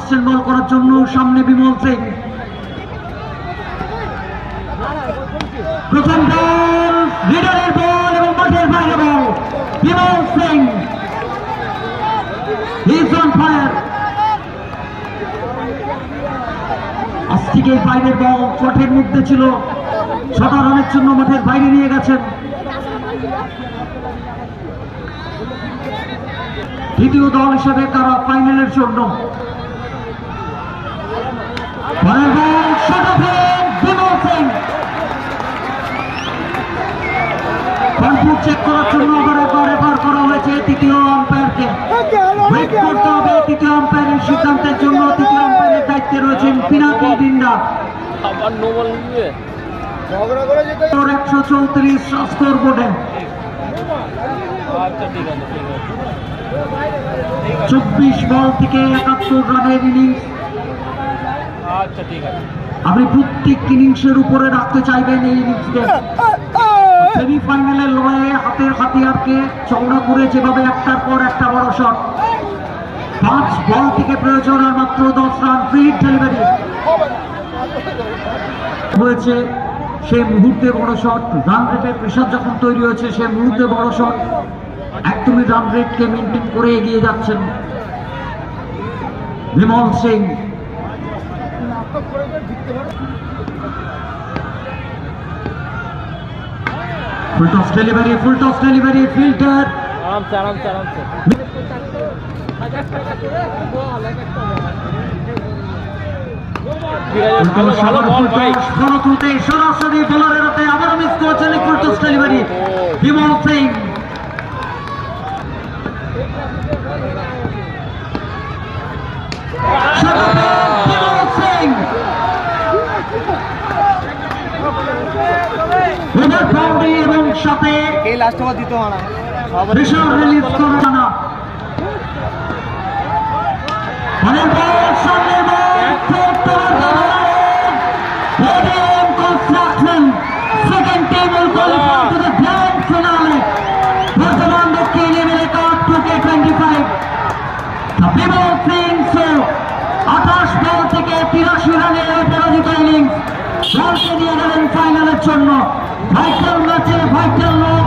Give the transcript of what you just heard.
আসছেন বল করার জন্য, সামনে বিমল সিং। প্রথম বল লিডারের বল এবং মাঠের বাইরে ball. Bimal Singh is on fire. আজ থেকে বাইরের বল মাঠের মধ্যে ছিল, 6টা রানের জন্য মাঠের বাইরে নিয়ে গেছেন। দ্বিতীয় দল হিসেবে তারা ফাইনালের জন্য। চেক করার জন্য রেফার করা হয়েছে তৃতীয় আম্পায়ারকে। ওয়েট করতে হবে তৃতীয় আম্পায়ারের সিদ্ধান্তের জন্য। তৃতীয় আম্পায়ারের দায়িত্বে রয়েছেন পিনাকি বিন্ডা। 134 স্কোর বোর্ডে 24 বল থেকে 71 রানের ইনিংস। আপনি প্রত্যেক ইনিংসের উপরে রাখতে চাইবেন এই ইনিংসকে। সেমিফাইনালের লড়াইয়ে হাতের হাতিয়ারকে চওড়া করে যেভাবে একটার পর একটা বড় শট। 5 বল থেকে প্রয়োজন আর মাত্র 10 রান। ফ্রি ডেলিভারি হয়েছে, সেই মুহূর্তে বড় শট। রান রেটের প্রেশার যখন তৈরি হয়েছে সেই মুহূর্তে বড় শট। একদমই রান রেটকে মেনটেন করে এগিয়ে যাচ্ছেন Bimal Singh. Full toss delivery filter. সরাসরি বোলারের হাতে আবারও মিস করেছেন full toss delivery Bimal Singh. এবং সাথে রিলিজ করা না। Second team will qualify to the grand finale. Bhajaman Dokki Level Cup 2K25. The Bimal Singh 28 বল থেকে 83 রানের পরাজিত ইনিংস দলকে নিয়ে গেলেন ফাইনালের জন্য। ভাইটাল ম্যাচে ভাইটাল লোক